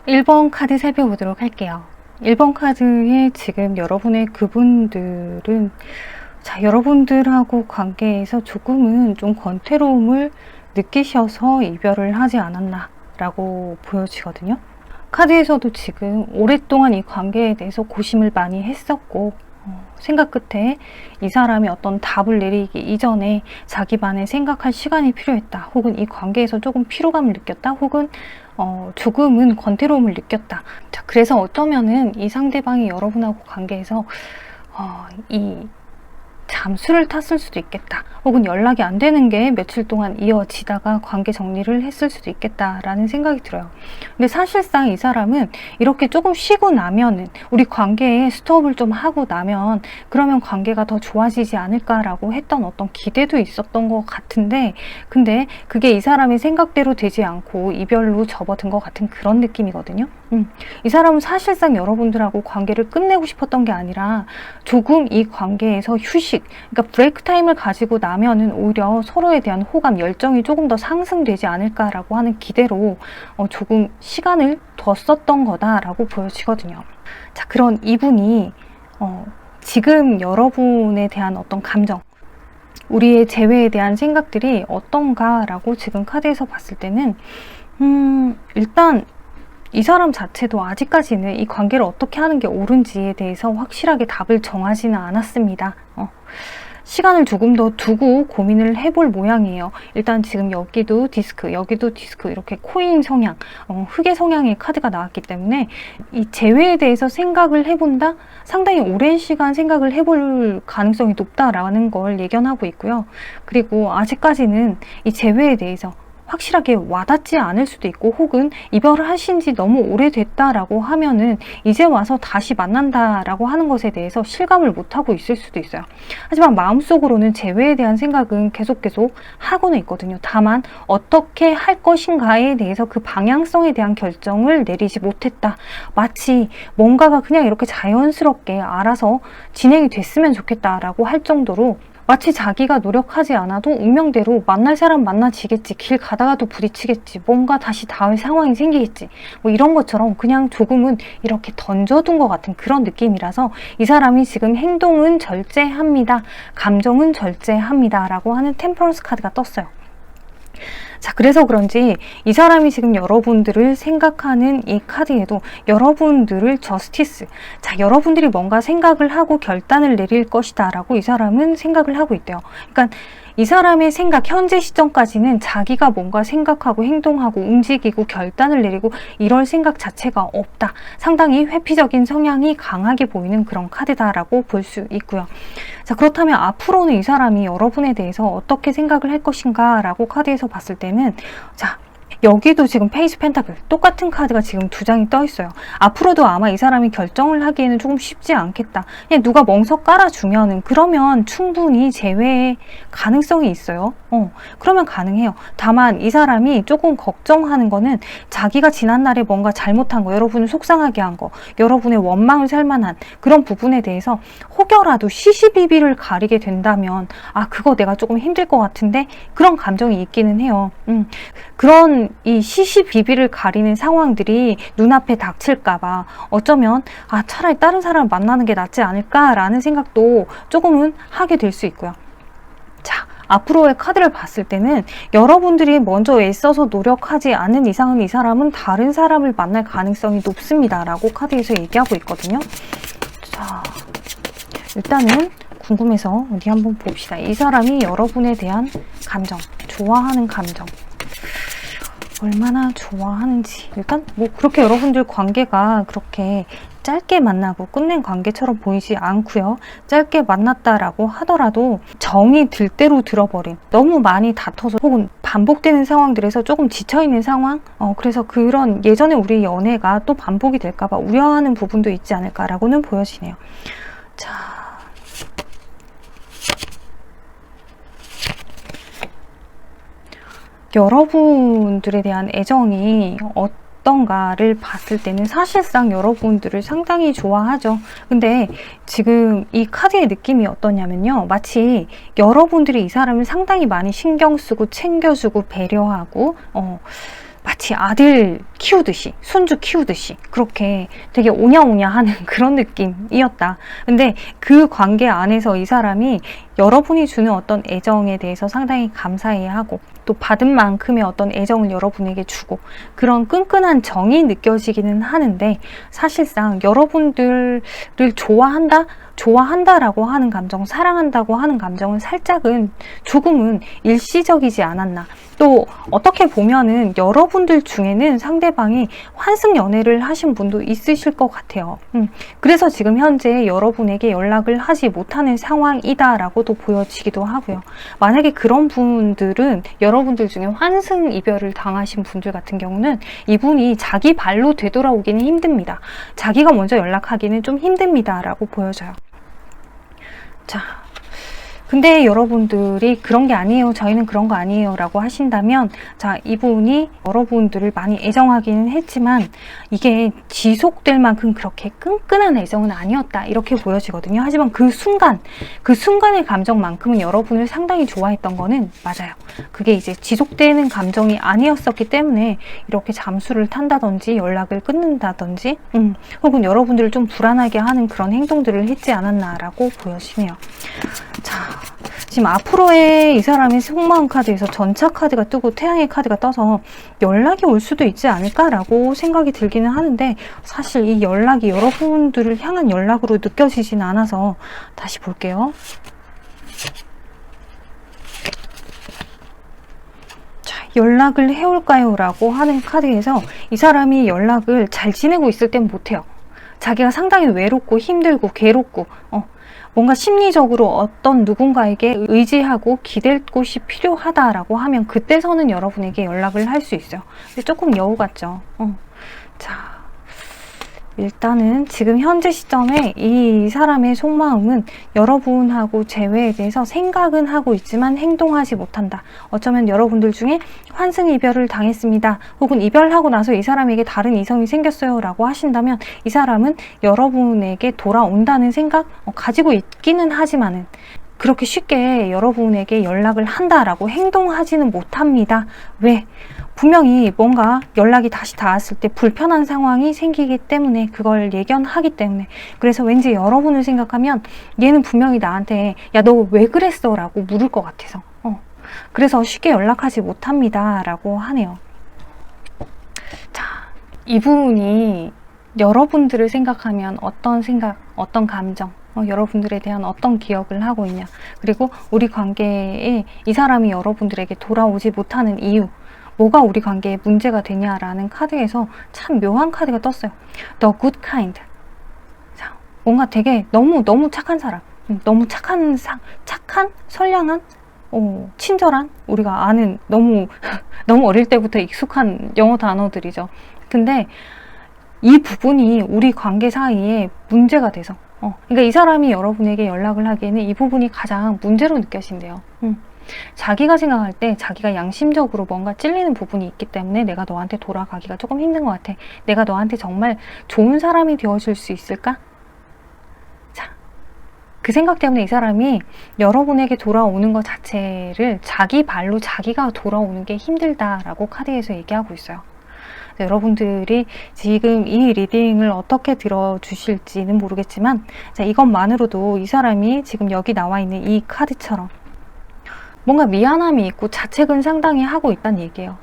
1번 카드 살펴보도록 할게요. 1번 카드에 지금 여러분의 그분들은 여러분들하고 관계에서 조금은 좀 권태로움을 느끼셔서 이별을 하지 않았나 라고 보여지거든요. 카드에서도 지금 오랫동안 이 관계에 대해서 고심을 많이 했었고 생각 끝에 이 사람이 어떤 답을 내리기 이전에 자기만의 생각할 시간이 필요했다. 혹은 이 관계에서 조금 피로감을 느꼈다. 혹은 조금은 권태로움을 느꼈다. 자, 그래서 어쩌면은 이 상대방이 여러분하고 관계에서 이 잠수를 탔을 수도 있겠다. 혹은 연락이 안 되는 게 며칠 동안 이어지다가 관계 정리를 했을 수도 있겠다라는 생각이 들어요. 근데 사실상 이 사람은 이렇게 조금 쉬고 나면은 우리 관계에 스톱을 좀 하고 나면 그러면 관계가 더 좋아지지 않을까라고 했던 어떤 기대도 있었던 것 같은데 근데 그게 이 사람의 생각대로 되지 않고 이별로 접어든 것 같은 그런 느낌이거든요. 이 사람은 사실상 여러분들하고 관계를 끝내고 싶었던 게 아니라 조금 이 관계에서 휴식, 그러니까 브레이크 타임을 가지고 나면은 오히려 서로에 대한 호감, 열정이 조금 더 상승되지 않을까라고 하는 기대로 조금 시간을 더 썼던 거다라고 보여지거든요. 자, 그런 이분이 지금 여러분에 대한 어떤 감정, 우리의 재회에 대한 생각들이 어떤가라고 지금 카드에서 봤을 때는 일단 이 사람 자체도 아직까지는 이 관계를 어떻게 하는 게 옳은지에 대해서 확실하게 답을 정하지는 않았습니다. 시간을 조금 더 두고 고민을 해볼 모양이에요. 일단 지금 여기도 디스크, 여기도 디스크, 이렇게 코인 성향, 흑의 성향의 카드가 나왔기 때문에 이 재회에 대해서 생각을 해본다? 상당히 오랜 시간 생각을 해볼 가능성이 높다라는 걸 예견하고 있고요. 그리고 아직까지는 이 재회에 대해서 확실하게 와닿지 않을 수도 있고 혹은 이별을 하신 지 너무 오래됐다라고 하면은 이제 와서 다시 만난다라고 하는 것에 대해서 실감을 못하고 있을 수도 있어요. 하지만 마음속으로는 재회에 대한 생각은 계속 하고는 있거든요. 다만 어떻게 할 것인가에 대해서 그 방향성에 대한 결정을 내리지 못했다. 마치 뭔가가 그냥 이렇게 자연스럽게 알아서 진행이 됐으면 좋겠다라고 할 정도로 마치 자기가 노력하지 않아도 운명대로 만날 사람 만나지겠지, 길 가다가도 부딪히겠지, 뭔가 다시 닿을 상황이 생기겠지, 뭐 이런 것처럼 그냥 조금은 이렇게 던져둔 것 같은 그런 느낌이라서 이 사람이 지금 행동은 절제합니다, 감정은 절제합니다 라고 하는 템퍼런스 카드가 떴어요. 자, 그래서 그런지 이 사람이 지금 여러분들을 생각하는 이 카드에도 여러분들을 저스티스, 자, 여러분들이 뭔가 생각을 하고 결단을 내릴 것이다 라고 이 사람은 생각을 하고 있대요. 그러니까 이 사람의 생각, 현재 시점까지는 자기가 뭔가 생각하고 행동하고 움직이고 결단을 내리고 이럴 생각 자체가 없다. 상당히 회피적인 성향이 강하게 보이는 그런 카드다라고 볼 수 있고요. 자, 그렇다면 앞으로는 이 사람이 여러분에 대해서 어떻게 생각을 할 것인가 라고 카드에서 봤을 때는 자, 여기도 지금 페이스 펜타클 똑같은 카드가 지금 두 장이 떠 있어요. 앞으로도 아마 이 사람이 결정을 하기에는 조금 쉽지 않겠다. 그냥 누가 멍석 깔아주면은 그러면 충분히 재회의 가능성이 있어요. 그러면 가능해요. 다만 이 사람이 조금 걱정하는 거는 자기가 지난날에 뭔가 잘못한 거, 여러분을 속상하게 한 거, 여러분의 원망을 살만한 그런 부분에 대해서 혹여라도 시시비비를 가리게 된다면 아, 그거 내가 조금 힘들 것 같은데 그런 감정이 있기는 해요. 그런 이 시시비비를 가리는 상황들이 눈앞에 닥칠까봐 어쩌면 아, 차라리 다른 사람을 만나는 게 낫지 않을까라는 생각도 조금은 하게 될 수 있고요. 자, 앞으로의 카드를 봤을 때는 여러분들이 먼저 애써서 노력하지 않는 이상은 이 사람은 다른 사람을 만날 가능성이 높습니다 라고 카드에서 얘기하고 있거든요. 자, 일단은 궁금해서 어디 한번 봅시다. 이 사람이 여러분에 대한 감정, 좋아하는 감정 얼마나 좋아하는지. 일단 뭐 그렇게 여러분들 관계가 그렇게 짧게 만나고 끝낸 관계처럼 보이지 않고요. 짧게 만났다라고 하더라도 정이 들 대로 들어버린, 너무 많이 다퉈서 혹은 반복되는 상황들에서 조금 지쳐있는 상황, 그래서 그런 예전에 우리 연애가 또 반복이 될까봐 우려하는 부분도 있지 않을까라고는 보여지네요. 자, 여러분들에 대한 애정이 어떤가를 봤을 때는 사실상 여러분들을 상당히 좋아하죠. 근데 지금 이 카드의 느낌이 어떠냐면요, 마치 여러분들이 이 사람을 상당히 많이 신경 쓰고 챙겨주고 배려하고 마치 아들 키우듯이, 손주 키우듯이 그렇게 되게 오냐오냐 하는 그런 느낌이었다. 근데 그 관계 안에서 이 사람이 여러분이 주는 어떤 애정에 대해서 상당히 감사해하고 또 받은 만큼의 어떤 애정을 여러분에게 주고 그런 끈끈한 정이 느껴지기는 하는데, 사실상 여러분들을 좋아한다라고 하는 감정, 사랑한다고 하는 감정은 살짝은 조금은 일시적이지 않았나. 또 어떻게 보면은 여러분들 중에는 상대방이 환승 연애를 하신 분도 있으실 것 같아요. 그래서 지금 현재 여러분에게 연락을 하지 못하는 상황이다라고도 보여지기도 하고요. 만약에 그런 분들은, 여러분들 중에 환승 이별을 당하신 분들 같은 경우는 이분이 자기 발로 되돌아오기는 힘듭니다. 자기가 먼저 연락하기는 좀 힘듭니다 라고 보여져요. 자, 근데 여러분들이 그런 게 아니에요, 저희는 그런 거 아니에요 라고 하신다면, 자, 이분이 여러분들을 많이 애정하기는 했지만 이게 지속될 만큼 그렇게 끈끈한 애정은 아니었다 이렇게 보여지거든요. 하지만 그 순간의 감정만큼은 여러분을 상당히 좋아했던 거는 맞아요. 그게 이제 지속되는 감정이 아니었었기 때문에 이렇게 잠수를 탄다든지 연락을 끊는다든지 혹은 여러분들을 좀 불안하게 하는 그런 행동들을 했지 않았나 라고 보여지네요. 자, 지금 앞으로의 이 사람의 속마음 카드에서 전차 카드가 뜨고 태양의 카드가 떠서 연락이 올 수도 있지 않을까라고 생각이 들기는 하는데, 사실 이 연락이 여러분들을 향한 연락으로 느껴지진 않아서 다시 볼게요. 자, 연락을 해올까요? 라고 하는 카드에서 이 사람이 연락을 잘 지내고 있을 땐 못해요. 자기가 상당히 외롭고 힘들고 괴롭고 뭔가 심리적으로 어떤 누군가에게 의지하고 기댈 곳이 필요하다라고 하면 그때서는 여러분에게 연락을 할 수 있어요. 근데 조금 여우 같죠. 자, 일단은 지금 현재 시점에 이 사람의 속마음은 여러분하고 재회에 대해서 생각은 하고 있지만 행동하지 못한다. 어쩌면 여러분들 중에 환승 이별을 당했습니다. 혹은 이별하고 나서 이 사람에게 다른 이성이 생겼어요 라고 하신다면, 이 사람은 여러분에게 돌아온다는 생각 가지고 있기는 하지만은 그렇게 쉽게 여러분에게 연락을 한다라고 행동하지는 못합니다. 왜? 분명히 뭔가 연락이 다시 닿았을 때 불편한 상황이 생기기 때문에, 그걸 예견하기 때문에. 그래서 왠지 여러분을 생각하면 얘는 분명히 나한테 야, 너 왜 그랬어? 라고 물을 것 같아서 그래서 쉽게 연락하지 못합니다 라고 하네요. 자, 이분이 여러분들을 생각하면 어떤 생각, 어떤 감정, 여러분들에 대한 어떤 기억을 하고 있냐, 그리고 우리 관계에 이 사람이 여러분들에게 돌아오지 못하는 이유, 뭐가 우리 관계에 문제가 되냐라는 카드에서 참 묘한 카드가 떴어요. The good kind. 자, 뭔가 되게 너무 착한 사람, 너무 착한 선량한, 친절한, 우리가 아는 너무 어릴 때부터 익숙한 영어 단어들이죠. 근데 이 부분이 우리 관계 사이에 문제가 돼서 그러니까 이 사람이 여러분에게 연락을 하기에는 이 부분이 가장 문제로 느껴진대요. 자기가 생각할 때 자기가 양심적으로 뭔가 찔리는 부분이 있기 때문에 내가 너한테 돌아가기가 조금 힘든 것 같아. 내가 너한테 정말 좋은 사람이 되어줄 수 있을까? 자, 그 생각 때문에 이 사람이 여러분에게 돌아오는 것 자체를 자기 발로 자기가 돌아오는 게 힘들다라고 카드에서 얘기하고 있어요. 여러분들이 지금 이 리딩을 어떻게 들어주실지는 모르겠지만, 자, 이것만으로도 이 사람이 지금 여기 나와 있는 이 카드처럼 뭔가 미안함이 있고 자책은 상당히 하고 있다는 얘기예요.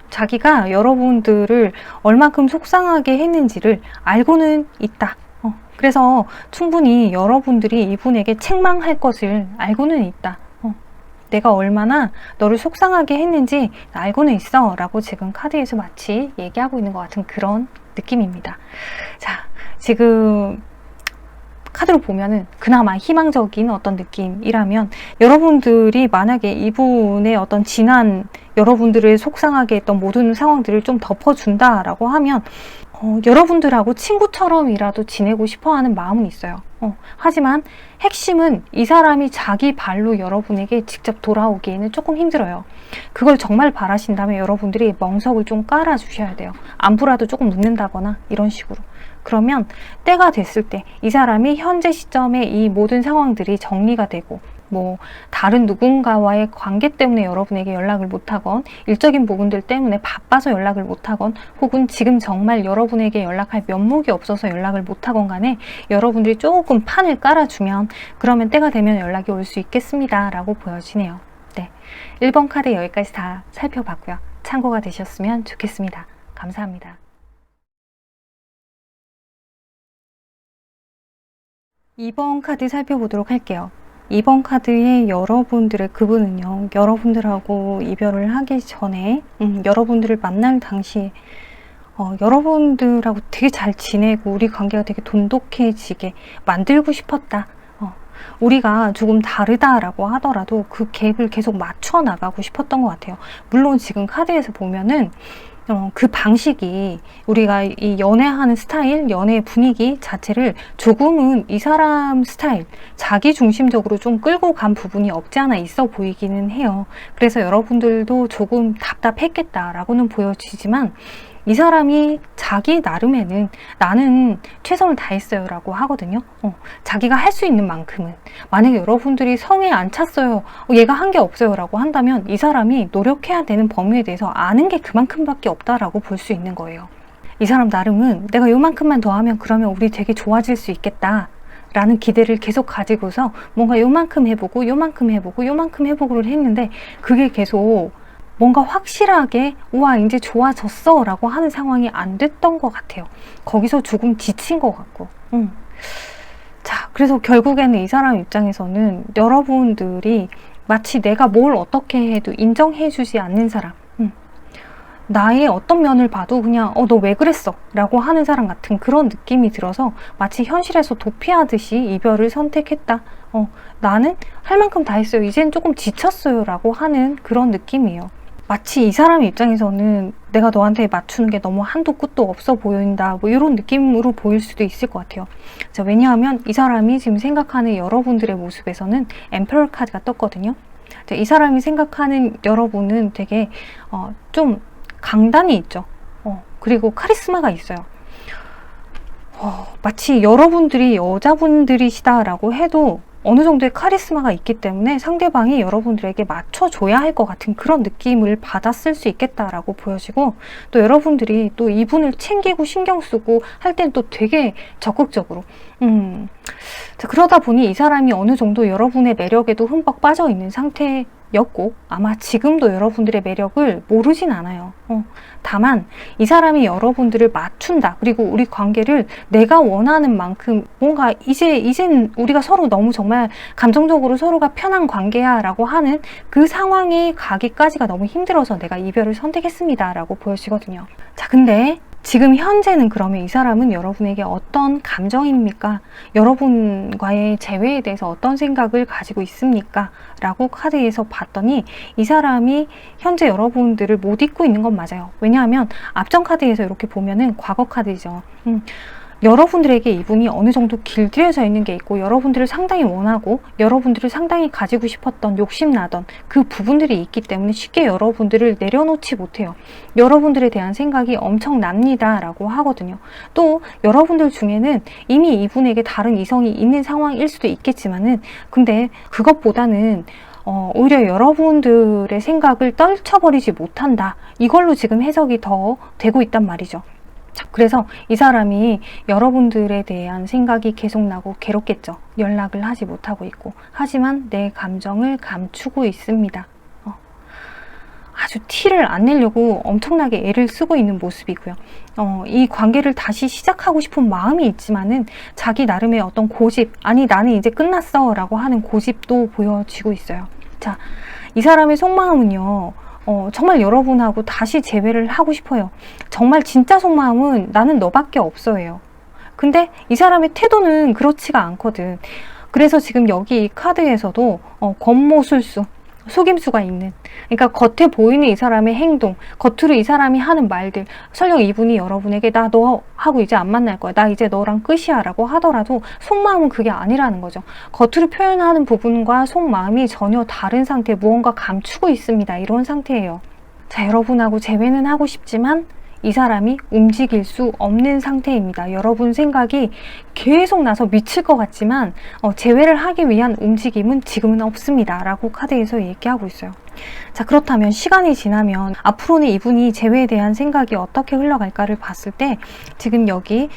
자기가 여러분들을 얼만큼 속상하게 했는지를 알고는 있다. 그래서 충분히 여러분들이 이분에게 책망할 것을 알고는 있다. 내가 얼마나 너를 속상하게 했는지 알고는 있어 라고 지금 카드에서 마치 얘기하고 있는 것 같은 그런 느낌입니다. 자, 지금 카드로 보면은 그나마 희망적인 어떤 느낌이라면, 여러분들이 만약에 이분의 어떤 지난 여러분들을 속상하게 했던 모든 상황들을 좀 덮어준다라고 하면 여러분들하고 친구처럼이라도 지내고 싶어하는 마음은 있어요. 하지만 핵심은 이 사람이 자기 발로 여러분에게 직접 돌아오기에는 조금 힘들어요. 그걸 정말 바라신다면 여러분들이 멍석을 좀 깔아주셔야 돼요. 안부라도 조금 묻는다거나 이런 식으로. 그러면 때가 됐을 때 이 사람이 현재 시점에 이 모든 상황들이 정리가 되고 뭐 다른 누군가와의 관계 때문에 여러분에게 연락을 못하건, 일적인 부분들 때문에 바빠서 연락을 못하건, 혹은 지금 정말 여러분에게 연락할 면목이 없어서 연락을 못하건 간에 여러분들이 조금 판을 깔아주면 그러면 때가 되면 연락이 올 수 있겠습니다 라고 보여지네요. 네, 1번 카드 여기까지 다 살펴봤고요. 참고가 되셨으면 좋겠습니다. 감사합니다. 2번 카드 살펴보도록 할게요. 2번 카드의 여러분들의 그분은요, 여러분들하고 이별을 하기 전에 여러분들을 만날 당시에 여러분들하고 되게 잘 지내고 우리 관계가 되게 돈독해지게 만들고 싶었다. 우리가 조금 다르다라고 하더라도 그 갭을 계속 맞춰 나가고 싶었던 것 같아요. 물론 지금 카드에서 보면은 그 방식이, 우리가 이 연애하는 스타일, 연애 분위기 자체를 조금은 이 사람 스타일, 자기 중심적으로 좀 끌고 간 부분이 없지 않아 있어 보이기는 해요. 그래서 여러분들도 조금 답답했겠다라고는 보여지지만, 이 사람이 자기 나름에는 나는 최선을 다했어요 라고 하거든요. 자기가 할 수 있는 만큼은. 만약에 여러분들이 성에 안 찼어요, 얘가 한 게 없어요 라고 한다면 이 사람이 노력해야 되는 범위에 대해서 아는 게 그만큼밖에 없다라고 볼 수 있는 거예요. 이 사람 나름은 내가 요만큼만 더 하면 그러면 우리 되게 좋아질 수 있겠다 라는 기대를 계속 가지고서 뭔가 요만큼 해보고 요만큼 해보고 요만큼 해보고를 했는데, 그게 계속 뭔가 확실하게 우와 이제 좋아졌어 라고 하는 상황이 안 됐던 것 같아요. 거기서 조금 지친 것 같고. 자, 그래서 결국에는 이 사람 입장에서는 여러분들이 마치 내가 뭘 어떻게 해도 인정해 주지 않는 사람, 나의 어떤 면을 봐도 그냥 너 왜 그랬어? 라고 하는 사람 같은 그런 느낌이 들어서 마치 현실에서 도피하듯이 이별을 선택했다. 나는 할 만큼 다 했어요. 이젠 조금 지쳤어요 라고 하는 그런 느낌이에요. 마치 이 사람 입장에서는 내가 너한테 맞추는 게 너무 한도 끝도 없어 보인다, 뭐 이런 느낌으로 보일 수도 있을 것 같아요. 자, 왜냐하면 이 사람이 지금 생각하는 여러분들의 모습에서는 엠페러 카드가 떴거든요. 자, 이 사람이 생각하는 여러분은 되게 좀 강단이 있죠. 그리고 카리스마가 있어요. 마치 여러분들이 여자분들이시다라고 해도 어느 정도의 카리스마가 있기 때문에 상대방이 여러분들에게 맞춰줘야 할 것 같은 그런 느낌을 받았을 수 있겠다라고 보여지고, 또 여러분들이 또 이분을 챙기고 신경 쓰고 할 땐 또 되게 적극적으로 자, 그러다 보니 이 사람이 어느 정도 여러분의 매력에도 흠뻑 빠져 있는 상태였고 아마 지금도 여러분들의 매력을 모르진 않아요. 다만 이 사람이 여러분들을 맞춘다, 그리고 우리 관계를 내가 원하는 만큼 뭔가 이젠 우리가 서로 너무 정말 감정적으로 서로가 편한 관계야 라고 하는 그 상황에 가기까지가 너무 힘들어서 내가 이별을 선택했습니다 라고 보여지거든요. 자, 근데 지금 현재는 그러면 이 사람은 여러분에게 어떤 감정입니까? 여러분과의 재회에 대해서 어떤 생각을 가지고 있습니까? 라고 카드에서 봤더니 이 사람이 현재 여러분들을 못 잊고 있는 건 맞아요. 왜냐하면 앞전 카드에서 이렇게 보면은 과거 카드죠. 여러분들에게 이분이 어느 정도 길들여져 있는 게 있고, 여러분들을 상당히 원하고 여러분들을 상당히 가지고 싶었던, 욕심나던 그 부분들이 있기 때문에 쉽게 여러분들을 내려놓지 못해요. 여러분들에 대한 생각이 엄청납니다 라고 하거든요. 또 여러분들 중에는 이미 이분에게 다른 이성이 있는 상황일 수도 있겠지만은, 근데 그것보다는 오히려 여러분들의 생각을 떨쳐버리지 못한다, 이걸로 지금 해석이 더 되고 있단 말이죠. 자, 그래서 이 사람이 여러분들에 대한 생각이 계속 나고 괴롭겠죠. 연락을 하지 못하고 있고, 하지만 내 감정을 감추고 있습니다. 아주 티를 안 내려고 엄청나게 애를 쓰고 있는 모습이고요. 이 관계를 다시 시작하고 싶은 마음이 있지만은 자기 나름의 어떤 고집, 아니 나는 이제 끝났어 라고 하는 고집도 보여지고 있어요. 자, 이 사람의 속마음은요, 정말 여러분하고 다시 재회를 하고 싶어요. 정말 진짜 속마음은 나는 너밖에 없어요. 근데 이 사람의 태도는 그렇지가 않거든. 그래서 지금 여기 이 카드에서도 겉모술수, 속임수가 있는, 그러니까 겉에 보이는 이 사람의 행동, 겉으로 이 사람이 하는 말들, 설령 이분이 여러분에게 나 너하고 이제 안 만날 거야, 나 이제 너랑 끝이야 라고 하더라도 속마음은 그게 아니라는 거죠. 겉으로 표현하는 부분과 속마음이 전혀 다른 상태, 무언가 감추고 있습니다, 이런 상태예요. 자, 여러분하고 재회는 하고 싶지만 이 사람이 움직일 수 없는 상태입니다. 여러분 생각이 계속 나서 미칠 것 같지만 재회를 하기 위한 움직임은 지금은 없습니다. 라고 카드에서 얘기하고 있어요. 자, 그렇다면 시간이 지나면 앞으로는 이분이 재회에 대한 생각이 어떻게 흘러갈까를 봤을 때 지금 여기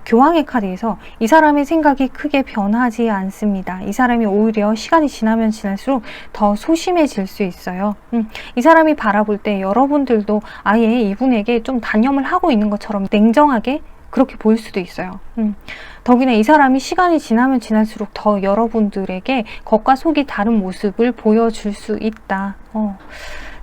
교황의 카드에서 이 사람의 생각이 크게 변하지 않습니다. 이 사람이 오히려 시간이 지나면 지날수록 더 소심해질 수 있어요. 이 사람이 바라볼 때 여러분들도 아예 이분에게 좀 단념을 하고 있는 것처럼 냉정하게 그렇게 보일 수도 있어요. 더구나 이 사람이 시간이 지나면 지날수록 더 여러분들에게 겉과 속이 다른 모습을 보여줄 수 있다.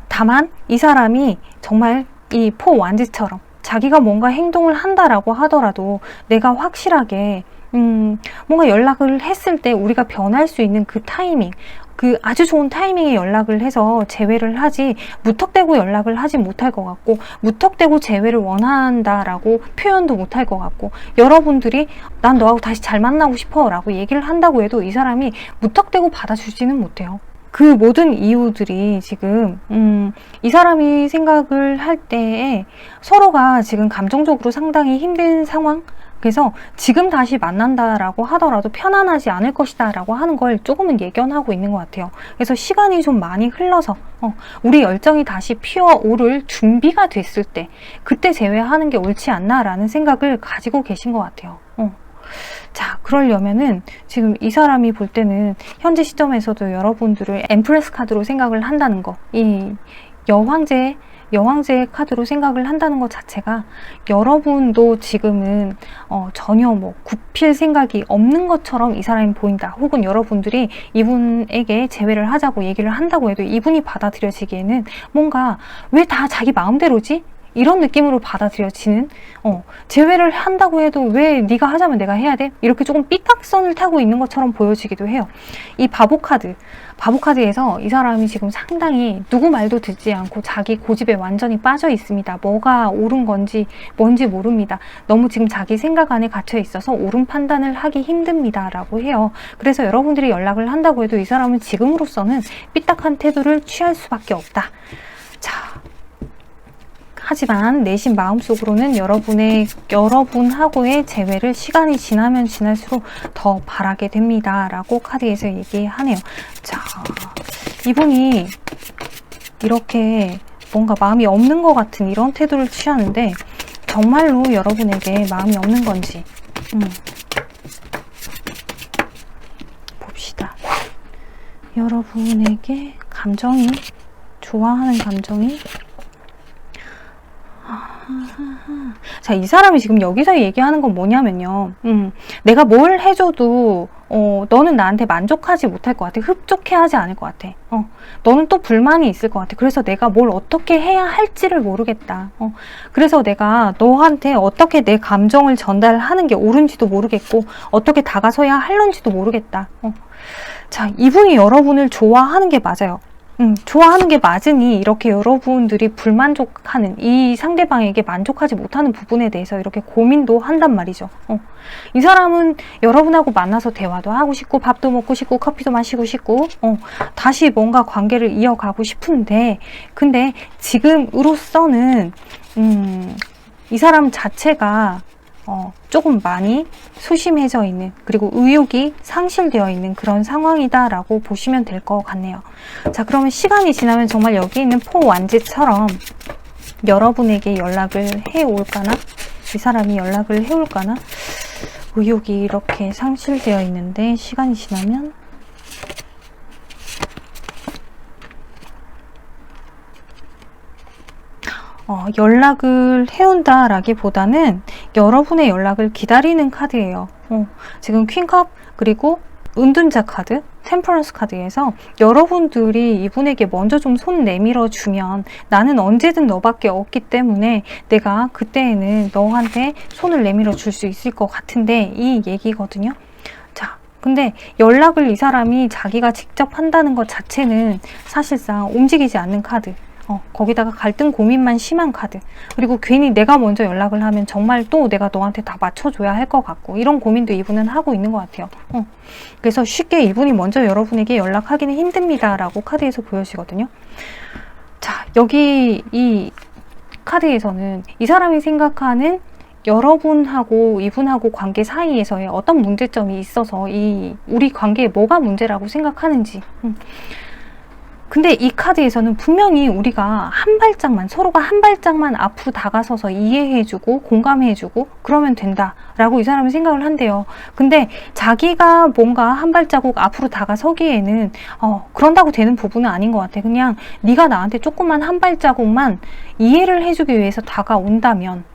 다만 이 사람이 정말 이 포 완지처럼 자기가 뭔가 행동을 한다라고 하더라도 내가 확실하게 뭔가 연락을 했을 때 우리가 변할 수 있는 그 타이밍, 그 아주 좋은 타이밍에 연락을 해서 재회를 하지 무턱대고 연락을 하지 못할 것 같고 무턱대고 재회를 원한다라고 표현도 못할 것 같고 여러분들이 난 너하고 다시 잘 만나고 싶어 라고 얘기를 한다고 해도 이 사람이 무턱대고 받아주지는 못해요. 그 모든 이유들이 지금 이 사람이 생각을 할 때에 서로가 지금 감정적으로 상당히 힘든 상황, 그래서 지금 다시 만난다라고 하더라도 편안하지 않을 것이다 라고 하는 걸 조금은 예견하고 있는 것 같아요. 그래서 시간이 좀 많이 흘러서 우리 열정이 다시 피어오를 준비가 됐을 때 그때 재회하는 게 옳지 않나 라는 생각을 가지고 계신 것 같아요. 자, 그러려면은 지금 이 사람이 볼 때는 현재 시점에서도 여러분들을 엠프레스 카드로 생각을 한다는 거, 이 여왕제의 카드로 생각을 한다는 것 자체가 여러분도 지금은 전혀 뭐 굽힐 생각이 없는 것처럼 이 사람이 보인다. 혹은 여러분들이 이분에게 재회를 하자고 얘기를 한다고 해도 이분이 받아들여지기에는 뭔가 왜 다 자기 마음대로지? 이런 느낌으로 받아들여지는 재회를 한다고 해도 왜 네가 하자면 내가 해야 돼? 이렇게 조금 삐딱선을 타고 있는 것처럼 보여지기도 해요. 이 바보 카드에서 이 사람이 지금 상당히 누구 말도 듣지 않고 자기 고집에 완전히 빠져 있습니다. 뭐가 옳은 건지 뭔지 모릅니다. 너무 지금 자기 생각 안에 갇혀 있어서 옳은 판단을 하기 힘듭니다 라고 해요. 그래서 여러분들이 연락을 한다고 해도 이 사람은 지금으로서는 삐딱한 태도를 취할 수밖에 없다. 자, 하지만 내심 마음속으로는 여러분하고의 재회를 시간이 지나면 지날수록 더 바라게 됩니다 라고 카드에서 얘기하네요. 자, 이분이 이렇게 뭔가 마음이 없는 것 같은 이런 태도를 취하는데 정말로 여러분에게 마음이 없는 건지 봅시다. 여러분에게 감정이, 좋아하는 감정이, 자, 이 사람이 지금 여기서 얘기하는 건 뭐냐면요. 내가 뭘 해줘도 너는 나한테 만족하지 못할 것 같아. 흡족해하지 않을 것 같아. 너는 또 불만이 있을 것 같아. 그래서 내가 뭘 어떻게 해야 할지를 모르겠다. 그래서 내가 너한테 어떻게 내 감정을 전달하는 게 옳은지도 모르겠고 어떻게 다가서야 할런지도 모르겠다. 자, 이분이 여러분을 좋아하는 게 맞아요. 좋아하는 게 맞으니 이렇게 여러분들이 불만족하는, 이 상대방에게 만족하지 못하는 부분에 대해서 이렇게 고민도 한단 말이죠. 이 사람은 여러분하고 만나서 대화도 하고 싶고 밥도 먹고 싶고 커피도 마시고 싶고 다시 뭔가 관계를 이어가고 싶은데, 근데 지금으로서는 이 사람 자체가 조금 많이 소심해져 있는, 그리고 의욕이 상실되어 있는 그런 상황이다라고 보시면 될 것 같네요. 자, 그러면 시간이 지나면 정말 여기 있는 포 완지처럼 여러분에게 연락을 해올까나? 이 사람이 연락을 해올까나? 의욕이 이렇게 상실되어 있는데 시간이 지나면 연락을 해온다라기보다는 여러분의 연락을 기다리는 카드예요. 지금 퀸컵, 그리고 은둔자 카드, 템퍼런스 카드에서 여러분들이 이분에게 먼저 좀 손 내밀어 주면 나는 언제든 너밖에 없기 때문에 내가 그때에는 너한테 손을 내밀어 줄 수 있을 것 같은데, 이 얘기거든요. 자, 근데 연락을 이 사람이 자기가 직접 한다는 것 자체는 사실상 움직이지 않는 카드, 거기다가 갈등 고민만 심한 카드, 그리고 괜히 내가 먼저 연락을 하면 정말 또 내가 너한테 다 맞춰줘야 할 것 같고, 이런 고민도 이분은 하고 있는 것 같아요. 그래서 쉽게 이분이 먼저 여러분에게 연락하기는 힘듭니다 라고 카드에서 보여지거든요. 자, 여기 이 카드에서는 이 사람이 생각하는 여러분하고 이분하고 관계 사이에서의 어떤 문제점이 있어서 우리 관계에 뭐가 문제라고 생각하는지. 근데 이 카드에서는 분명히 우리가 서로가 한 발짝만 앞으로 다가서서 이해해주고 공감해주고 그러면 된다라고 이 사람은 생각을 한대요. 근데 자기가 뭔가 한 발자국 앞으로 다가서기에는 그런다고 되는 부분은 아닌 것 같아. 그냥 네가 나한테 조금만 한 발자국만 이해를 해주기 위해서 다가온다면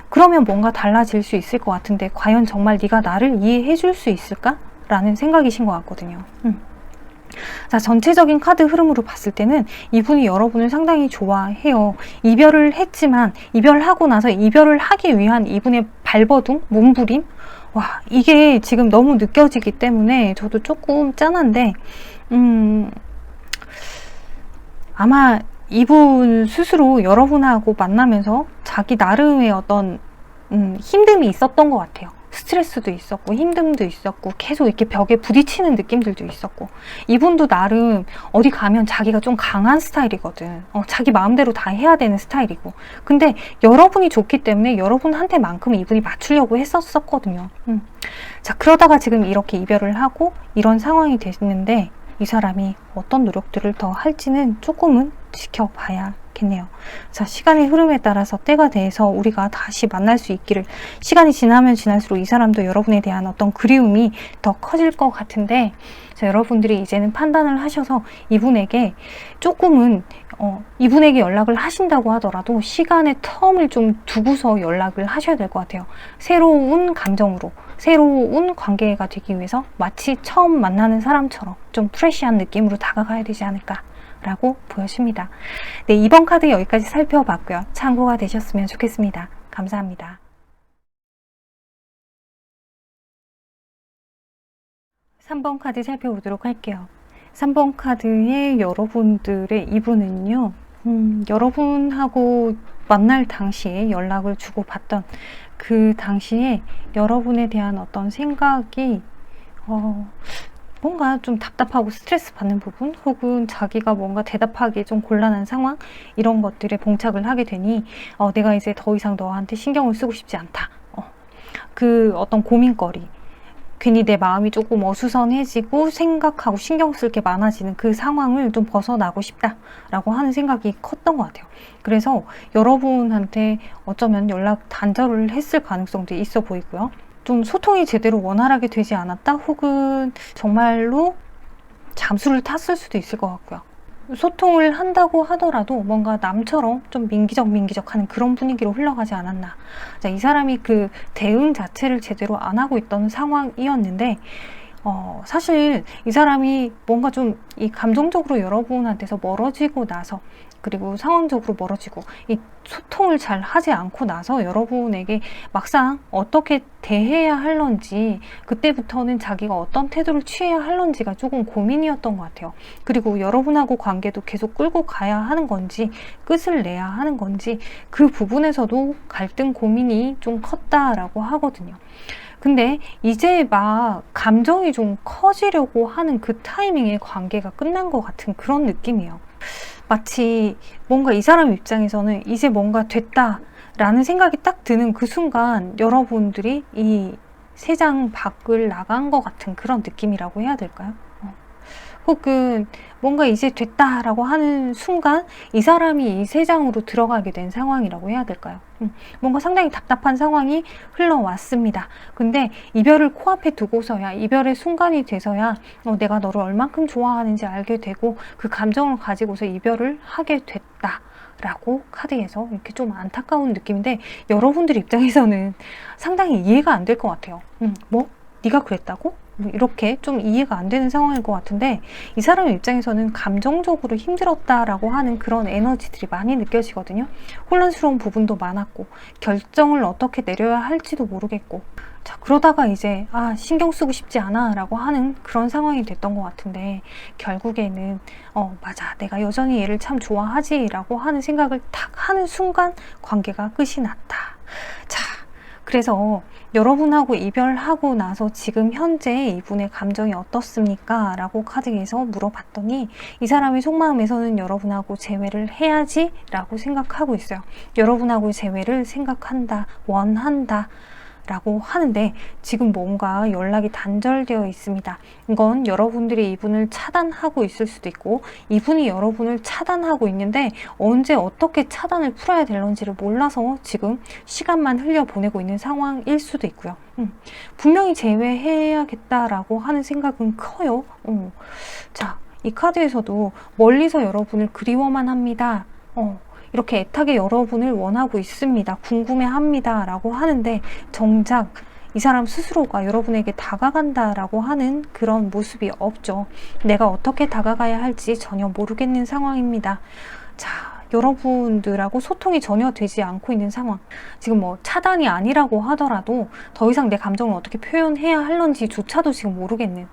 그러면 뭔가 달라질 수 있을 것 같은데 과연 정말 네가 나를 이해해줄 수 있을까? 라는 생각이신 것 같거든요. 자, 전체적인 카드 흐름으로 봤을 때는 이분이 여러분을 상당히 좋아해요. 이별을 했지만 이별하고 나서 이별을 하기 위한 이분의 발버둥, 몸부림, 와, 이게 지금 너무 느껴지기 때문에 저도 조금 짠한데 아마 이분 스스로 여러분하고 만나면서 자기 나름의 어떤 힘듦이 있었던 것 같아요. 스트레스도 있었고 힘듦도 있었고 계속 이렇게 벽에 부딪히는 느낌들도 있었고, 이분도 나름 어디 가면 자기가 좀 강한 스타일이거든. 자기 마음대로 다 해야 되는 스타일이고, 근데 여러분이 좋기 때문에 여러분한테만큼 이분이 맞추려고 했었거든요. 자, 그러다가 지금 이렇게 이별을 하고 이런 상황이 됐는데 이 사람이 어떤 노력들을 더 할지는 조금은 지켜봐야겠네요. 자, 시간의 흐름에 따라서 때가 돼서 우리가 다시 만날 수 있기를, 시간이 지나면 지날수록 이 사람도 여러분에 대한 어떤 그리움이 더 커질 것 같은데, 자, 여러분들이 이제는 판단을 하셔서 이분에게 조금은 이분에게 연락을 하신다고 하더라도 시간의 텀을 좀 두고서 연락을 하셔야 될 것 같아요. 새로운 감정으로, 새로운 관계가 되기 위해서 마치 처음 만나는 사람처럼 좀 프레시한 느낌으로 다가가야 되지 않을까 라고 보여집니다. 네, 이번 카드 여기까지 살펴봤고요. 참고가 되셨으면 좋겠습니다. 감사합니다. 3번 카드 살펴보도록 할게요. 3번 카드의 여러분들의 이분은요, 여러분하고 만날 당시에 연락을 주고받던 그 당시에 여러분에 대한 어떤 생각이 뭔가 좀 답답하고 스트레스 받는 부분, 혹은 자기가 뭔가 대답하기 좀 곤란한 상황, 이런 것들에 봉착을 하게 되니 내가 이제 더 이상 너한테 신경을 쓰고 싶지 않다. 그 어떤 고민거리, 괜히 내 마음이 조금 어수선해지고 생각하고 신경 쓸 게 많아지는 그 상황을 좀 벗어나고 싶다라고 하는 생각이 컸던 것 같아요. 그래서 여러분한테 어쩌면 연락 단절을 했을 가능성도 있어 보이고요. 좀 소통이 제대로 원활하게 되지 않았다, 혹은 정말로 잠수를 탔을 수도 있을 것 같고요. 소통을 한다고 하더라도 뭔가 남처럼 좀 민기적민기적하는 그런 분위기로 흘러가지 않았나. 자, 이 사람이 그 대응 자체를 제대로 안 하고 있던 상황이었는데, 사실 이 사람이 뭔가 좀 이 감정적으로 여러분한테서 멀어지고 나서, 그리고 상황적으로 멀어지고 이 소통을 잘 하지 않고 나서 여러분에게 막상 어떻게 대해야 할런지, 그때부터는 자기가 어떤 태도를 취해야 할런지가 조금 고민이었던 것 같아요. 그리고 여러분하고 관계도 계속 끌고 가야 하는 건지 끝을 내야 하는 건지, 그 부분에서도 갈등 고민이 좀 컸다라고 하거든요. 근데 이제 막 감정이 좀 커지려고 하는 그 타이밍에 관계가 끝난 것 같은 그런 느낌이에요. 마치 뭔가 이 사람 입장에서는 이제 뭔가 됐다라는 생각이 딱 드는 그 순간 여러분들이 이 세상 밖을 나간 것 같은 그런 느낌이라고 해야 될까요? 혹은 뭔가 이제 됐다라고 하는 순간 이 사람이 이 세상으로 들어가게 된 상황이라고 해야 될까요? 뭔가 상당히 답답한 상황이 흘러왔습니다. 근데 이별을 코앞에 두고서야, 이별의 순간이 돼서야 내가 너를 얼만큼 좋아하는지 알게 되고 그 감정을 가지고서 이별을 하게 됐다 라고 카드에서 이렇게 좀 안타까운 느낌인데, 여러분들 입장에서는 상당히 이해가 안 될 것 같아요. 뭐? 네가 그랬다고? 이렇게 좀 이해가 안 되는 상황일 것 같은데, 이 사람 입장에서는 감정적으로 힘들었다라고 하는 그런 에너지들이 많이 느껴지거든요. 혼란스러운 부분도 많았고, 결정을 어떻게 내려야 할지도 모르겠고, 자, 그러다가 이제 신경 쓰고 싶지 않아 라고 하는 그런 상황이 됐던 것 같은데, 결국에는 맞아, 내가 여전히 얘를 참 좋아하지 라고 하는 생각을 탁 하는 순간 관계가 끝이 났다. 자, 그래서 여러분하고 이별하고 나서 지금 현재 이분의 감정이 어떻습니까? 라고 카드에서 물어봤더니 이 사람의 속마음에서는 여러분하고 재회를 해야지 라고 생각하고 있어요. 여러분하고의 재회를 생각한다, 원한다 라고 하는데 지금 뭔가 연락이 단절되어 있습니다. 이건 여러분들이 이분을 차단하고 있을 수도 있고 이분이 여러분을 차단하고 있는데 언제 어떻게 차단을 풀어야 될런지를 몰라서 지금 시간만 흘려보내고 있는 상황일 수도 있고요. 분명히 재회해야겠다라고 하는 생각은 커요. 자, 이 카드에서도 멀리서 여러분을 그리워만 합니다. 이렇게 애타게 여러분을 원하고 있습니다. 궁금해합니다. 라고 하는데 정작 이 사람 스스로가 여러분에게 다가간다라고 하는 그런 모습이 없죠. 내가 어떻게 다가가야 할지 전혀 모르겠는 상황입니다. 자, 여러분들하고 소통이 전혀 되지 않고 있는 상황. 지금 뭐 차단이 아니라고 하더라도 더 이상 내 감정을 어떻게 표현해야 할런지조차도 지금 모르겠는,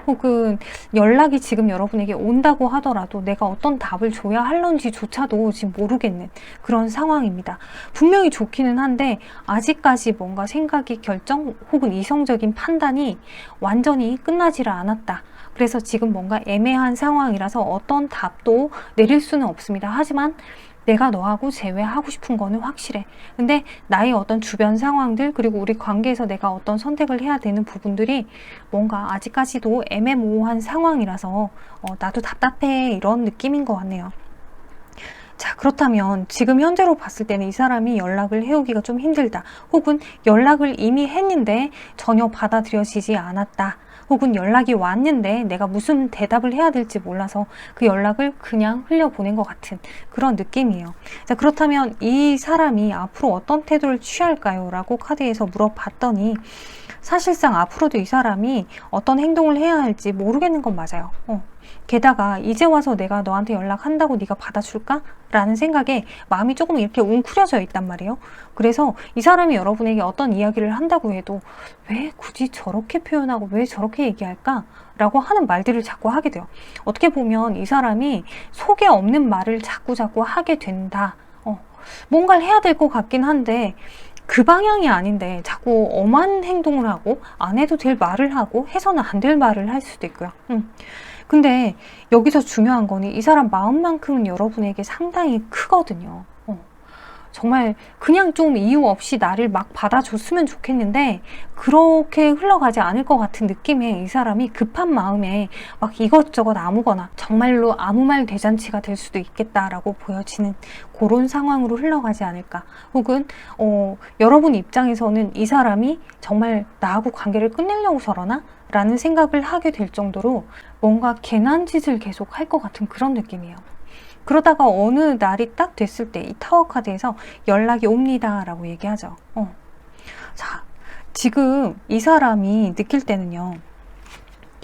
혹은 연락이 지금 여러분에게 온다고 하더라도 내가 어떤 답을 줘야 할런지조차도 지금 모르겠는 그런 상황입니다. 분명히 좋기는 한데 아직까지 뭔가 생각이 결정 혹은 이성적인 판단이 완전히 끝나지를 않았다. 그래서 지금 뭔가 애매한 상황이라서 어떤 답도 내릴 수는 없습니다. 하지만 내가 너하고 재회하고 싶은 거는 확실해. 근데 나의 어떤 주변 상황들 그리고 우리 관계에서 내가 어떤 선택을 해야 되는 부분들이 뭔가 아직까지도 애매모호한 상황이라서 나도 답답해 이런 느낌인 것 같네요. 자, 그렇다면 지금 현재로 봤을 때는 이 사람이 연락을 해오기가 좀 힘들다. 혹은 연락을 이미 했는데 전혀 받아들여지지 않았다. 혹은 연락이 왔는데 내가 무슨 대답을 해야 될지 몰라서 그 연락을 그냥 흘려보낸 것 같은 그런 느낌이에요. 자, 그렇다면 이 사람이 앞으로 어떤 태도를 취할까요? 라고 카드에서 물어봤더니 사실상 앞으로도 이 사람이 어떤 행동을 해야 할지 모르겠는 건 맞아요. 게다가 이제 와서 내가 너한테 연락한다고 네가 받아줄까? 라는 생각에 마음이 조금 이렇게 웅크려져 있단 말이에요. 그래서 이 사람이 여러분에게 어떤 이야기를 한다고 해도 왜 굳이 저렇게 표현하고 왜 저렇게 얘기할까? 라고 하는 말들을 자꾸 하게 돼요. 어떻게 보면 이 사람이 속에 없는 말을 자꾸 하게 된다. 뭔가를 해야 될 것 같긴 한데 그 방향이 아닌데 자꾸 엄한 행동을 하고 안 해도 될 말을 하고 해서는 안 될 말을 할 수도 있고요. 근데 여기서 중요한 거는 이 사람 마음만큼은 여러분에게 상당히 크거든요. 정말 그냥 좀 이유 없이 나를 막 받아줬으면 좋겠는데 그렇게 흘러가지 않을 것 같은 느낌에 이 사람이 급한 마음에 막 이것저것 아무거나 정말로 아무 말 대잔치가 될 수도 있겠다라고 보여지는 그런 상황으로 흘러가지 않을까. 혹은 여러분 입장에서는 이 사람이 정말 나하고 관계를 끝내려고 저러나? 라는 생각을 하게 될 정도로 뭔가 괜한 짓을 계속 할 것 같은 그런 느낌이에요. 그러다가 어느 날이 딱 됐을 때 이 타워 카드에서 연락이 옵니다 라고 얘기하죠. 자, 지금 이 사람이 느낄 때는요,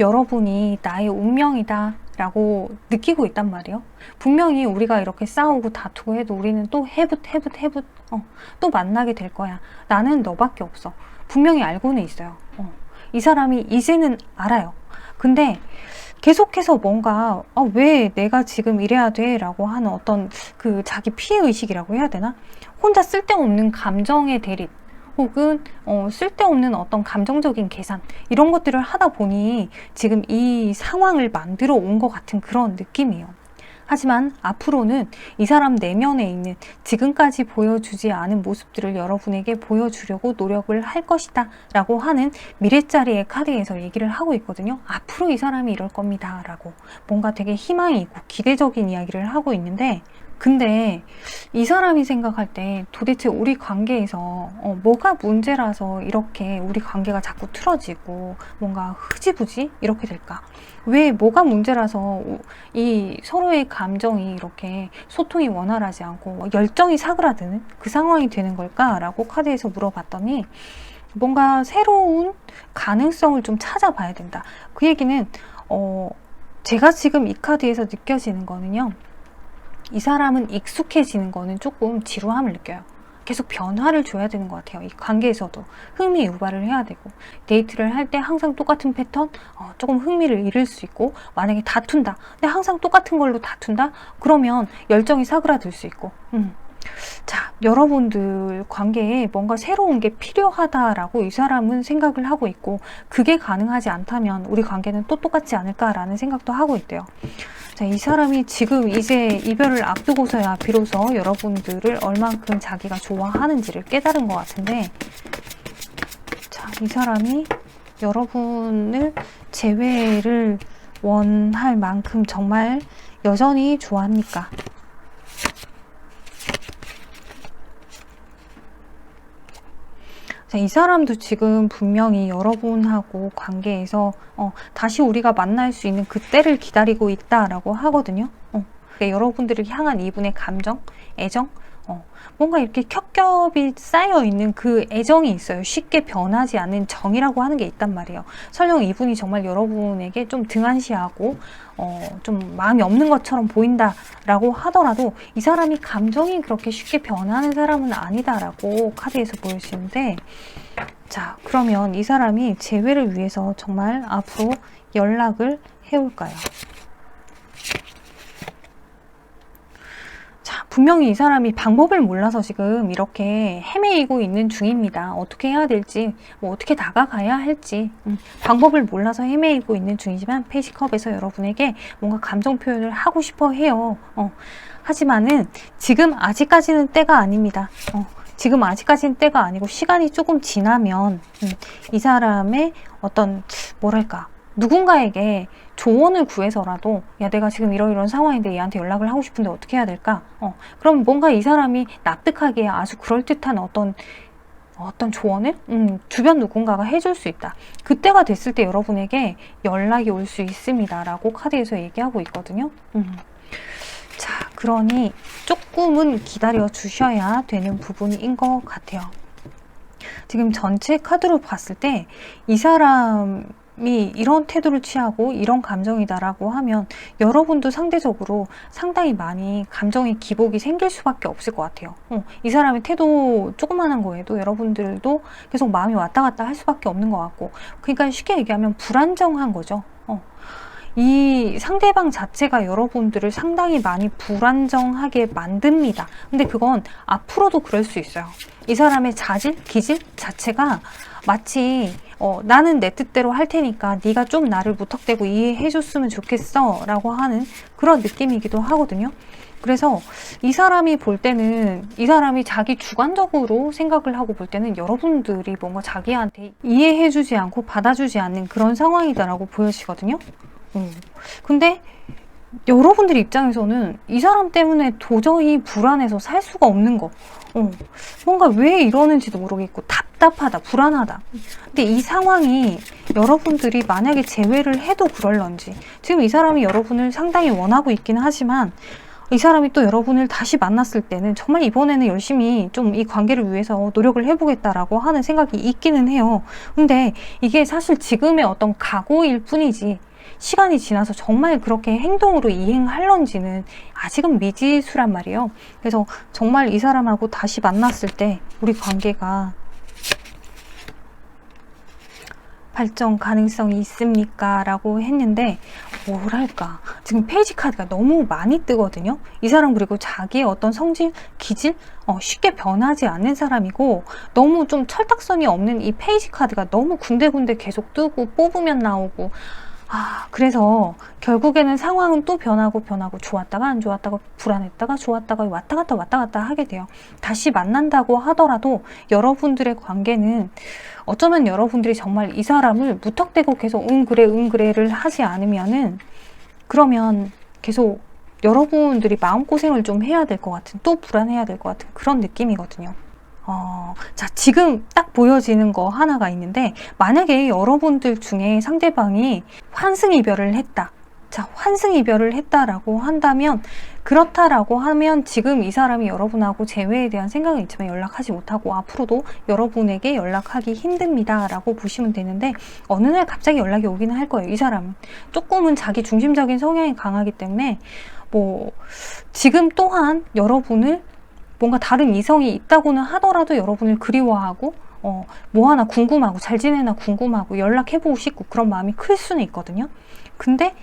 여러분이 나의 운명이다 라고 느끼고 있단 말이에요. 분명히 우리가 이렇게 싸우고 다투고 해도 우리는 또 해붓 또 만나게 될 거야. 나는 너밖에 없어. 분명히 알고는 있어요. 이 사람이 이제는 알아요. 근데 계속해서 뭔가 왜 내가 지금 이래야 돼? 라고 하는 어떤 그 자기 피해의식이라고 해야 되나? 혼자 쓸데없는 감정의 대립 혹은 쓸데없는 어떤 감정적인 계산 이런 것들을 하다 보니 지금 이 상황을 만들어 온 것 같은 그런 느낌이에요. 하지만 앞으로는 이 사람 내면에 있는 지금까지 보여주지 않은 모습들을 여러분에게 보여주려고 노력을 할 것이다 라고 하는 미래자리의 카드에서 얘기를 하고 있거든요. 앞으로 이 사람이 이럴 겁니다 라고 뭔가 되게 희망이 있고 기대적인 이야기를 하고 있는데, 근데 이 사람이 생각할 때 도대체 우리 관계에서 뭐가 문제라서 이렇게 우리 관계가 자꾸 틀어지고 뭔가 흐지부지 이렇게 될까? 왜 뭐가 문제라서 이 서로의 감정이 이렇게 소통이 원활하지 않고 열정이 사그라드는 그 상황이 되는 걸까? 라고 카드에서 물어봤더니 뭔가 새로운 가능성을 좀 찾아봐야 된다. 그 얘기는 제가 지금 이 카드에서 느껴지는 거는요, 이 사람은 익숙해지는 거는 조금 지루함을 느껴요. 계속 변화를 줘야 되는 것 같아요. 이 관계에서도 흥미 유발을 해야 되고, 데이트를 할 때 항상 똑같은 패턴, 조금 흥미를 잃을 수 있고, 만약에 다툰다 근데 항상 똑같은 걸로 다툰다 그러면 열정이 사그라들 수 있고, 자, 여러분들 관계에 뭔가 새로운 게 필요하다라고 이 사람은 생각을 하고 있고, 그게 가능하지 않다면 우리 관계는 또 똑같지 않을까라는 생각도 하고 있대요. 자, 이 사람이 지금 이제 이별을 앞두고서야 비로소 여러분들을 얼만큼 자기가 좋아하는지를 깨달은 것 같은데, 자, 이 사람이 여러분을 재회를 원할 만큼 정말 여전히 좋아합니까? 자, 이 사람도 지금 분명히 여러분하고 관계에서 다시 우리가 만날 수 있는 그때를 기다리고 있다라고 하거든요. 그러니까 여러분들을 향한 이분의 감정, 애정, 뭔가 이렇게 겹겹이 쌓여있는 그 애정이 있어요. 쉽게 변하지 않는 정이라고 하는 게 있단 말이에요. 설령 이분이 정말 여러분에게 좀 등한시하고 좀 마음이 없는 것처럼 보인다라고 하더라도 이 사람이 감정이 그렇게 쉽게 변하는 사람은 아니다라고 카드에서 보여지는데, 자, 그러면 이 사람이 재회를 위해서 정말 앞으로 연락을 해올까요? 자, 분명히 이 사람이 방법을 몰라서 지금 이렇게 헤매이고 있는 중입니다. 어떻게 해야 될지, 뭐 어떻게 다가가야 할지 방법을 몰라서 헤매이고 있는 중이지만, 페이지컵에서 여러분에게 뭔가 감정 표현을 하고 싶어 해요. 하지만은 지금 아직까지는 때가 아닙니다. 지금 아직까지는 때가 아니고, 시간이 조금 지나면 이 사람의 어떤 뭐랄까, 누군가에게 조언을 구해서라도, 야, 내가 지금 이런 상황인데 얘한테 연락을 하고 싶은데 어떻게 해야 될까? 그럼 뭔가 이 사람이 납득하기에 아주 그럴듯한 어떤 조언을 주변 누군가가 해줄 수 있다. 그때가 됐을 때 여러분에게 연락이 올 수 있습니다 라고 카드에서 얘기하고 있거든요. 자, 그러니 조금은 기다려 주셔야 되는 부분인 것 같아요. 지금 전체 카드로 봤을 때 이 사람이 이런 태도를 취하고 이런 감정이다라고 하면 여러분도 상대적으로 상당히 많이 감정의 기복이 생길 수밖에 없을 것 같아요. 이 사람의 태도 조그만한 거에도 여러분들도 계속 마음이 왔다 갔다 할 수밖에 없는 것 같고, 그러니까 쉽게 얘기하면 불안정한 거죠. 이 상대방 자체가 여러분들을 상당히 많이 불안정하게 만듭니다. 근데 그건 앞으로도 그럴 수 있어요. 이 사람의 자질, 기질 자체가 마치 나는 내 뜻대로 할 테니까 네가 좀 나를 무턱대고 이해해 줬으면 좋겠어 라고 하는 그런 느낌이기도 하거든요. 그래서 이 사람이 볼 때는, 이 사람이 자기 주관적으로 생각을 하고 볼 때는 여러분들이 뭔가 자기한테 이해해 주지 않고 받아주지 않는 그런 상황이다라고 보여지거든요. 근데 여러분들 입장에서는 이 사람 때문에 도저히 불안해서 살 수가 없는 거, 뭔가 왜 이러는지도 모르겠고 답답하다, 불안하다. 근데 이 상황이 여러분들이 만약에 재회를 해도 그럴런지, 지금 이 사람이 여러분을 상당히 원하고 있기는 하지만 이 사람이 또 여러분을 다시 만났을 때는 정말 이번에는 열심히 좀 이 관계를 위해서 노력을 해보겠다라고 하는 생각이 있기는 해요. 근데 이게 사실 지금의 어떤 각오일 뿐이지, 시간이 지나서 정말 그렇게 행동으로 이행할런지는 아직은 미지수란 말이에요. 그래서 정말 이 사람하고 다시 만났을 때 우리 관계가 발전 가능성이 있습니까? 라고 했는데, 뭐랄까, 지금 페이지 카드가 너무 많이 뜨거든요. 이 사람 그리고 자기의 어떤 성질, 기질, 쉽게 변하지 않는 사람이고, 너무 좀 철딱선이 없는 이 페이지 카드가 너무 군데군데 계속 뜨고 뽑으면 나오고, 그래서 결국에는 상황은 또 변하고 좋았다가 안 좋았다가 불안했다가 좋았다가 왔다 갔다 하게 돼요. 다시 만난다고 하더라도 여러분들의 관계는 어쩌면 여러분들이 정말 이 사람을 무턱대고 계속 응 그래를 하지 않으면은, 그러면 계속 여러분들이 마음고생을 좀 해야 될 것 같은, 또 불안해야 될 것 같은 그런 느낌이거든요. 자, 지금 딱 보여지는 거 하나가 있는데, 만약에 여러분들 중에 상대방이 환승이별을 했다. 자, 환승이별을 했다라고 한다면, 그렇다라고 하면 지금 이 사람이 여러분하고 재회에 대한 생각은 있지만 연락하지 못하고 앞으로도 여러분에게 연락하기 힘듭니다 라고 보시면 되는데, 어느 날 갑자기 연락이 오기는 할 거예요. 이 사람은 조금은 자기 중심적인 성향이 강하기 때문에, 지금 또한 여러분을 뭔가 다른 이성이 있다고는 하더라도 여러분을 그리워하고 뭐 하나 궁금하고 잘 지내나 궁금하고 연락해보고 싶고 그런 마음이 클 수는 있거든요. 근데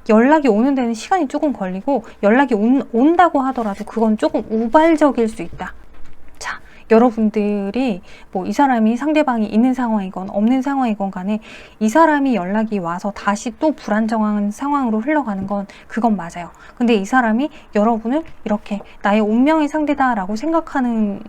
연락이 오는 데는 시간이 조금 걸리고 연락이 온다고 하더라도 그건 조금 우발적일 수 있다. 자, 여러분들이 뭐 이 사람이 상대방이 있는 상황이건 없는 상황이건 간에 이 사람이 연락이 와서 다시 또 불안정한 상황으로 흘러가는 건 그건 맞아요. 근데 이 사람이 여러분을 이렇게 나의 운명의 상대다라고 생각하는,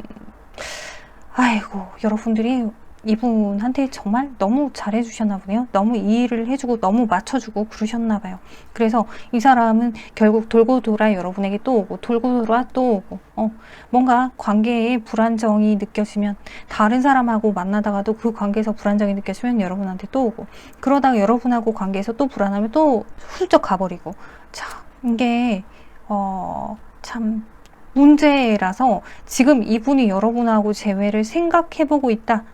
아이고, 여러분들이 이분한테 정말 너무 잘해주셨나 보네요. 너무 이해를 해주고 너무 맞춰주고 그러셨나 봐요. 그래서 이 사람은 결국 돌고 돌아 여러분에게 또 오고 돌고 돌아 또 오고, 뭔가 관계에 불안정이 느껴지면 다른 사람하고 만나다가도 그 관계에서 불안정이 느껴지면 여러분한테 또 오고, 그러다가 여러분하고 관계에서 또 불안하면 또 훌쩍 가버리고. 자, 이게 참 문제라서 지금 이분이 여러분하고 재회를 생각해보고 있다.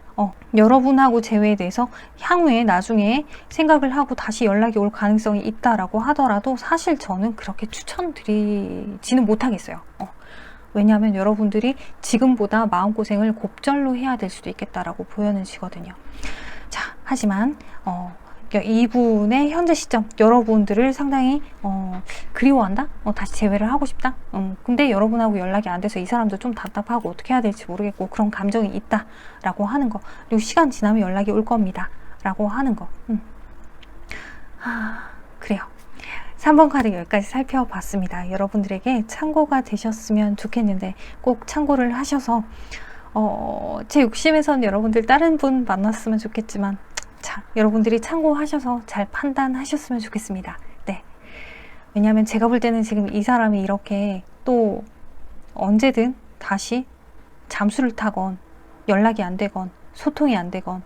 여러분하고 재회에 대해서 향후에 나중에 생각을 하고 다시 연락이 올 가능성이 있다라고 하더라도 사실 저는 그렇게 추천드리지는 못하겠어요. 왜냐하면 여러분들이 지금보다 마음고생을 곱절로 해야 될 수도 있겠다라고 보여지거든요. 자, 하지만 이분의 현재 시점, 여러분들을 상당히 그리워한다? 다시 재회를 하고 싶다? 근데 여러분하고 연락이 안 돼서 이 사람도 좀 답답하고 어떻게 해야 될지 모르겠고 그런 감정이 있다 라고 하는 거, 그리고 시간 지나면 연락이 올 겁니다 라고 하는 거. 그래요. 3번 카드 여기까지 살펴봤습니다. 여러분들에게 참고가 되셨으면 좋겠는데 꼭 참고를 하셔서 제 욕심에선 여러분들 다른 분 만났으면 좋겠지만, 자, 여러분들이 참고하셔서 잘 판단하셨으면 좋겠습니다. 네. 왜냐하면 제가 볼 때는 지금 이 사람이 이렇게 또 언제든 다시 잠수를 타건 연락이 안 되건 소통이 안 되건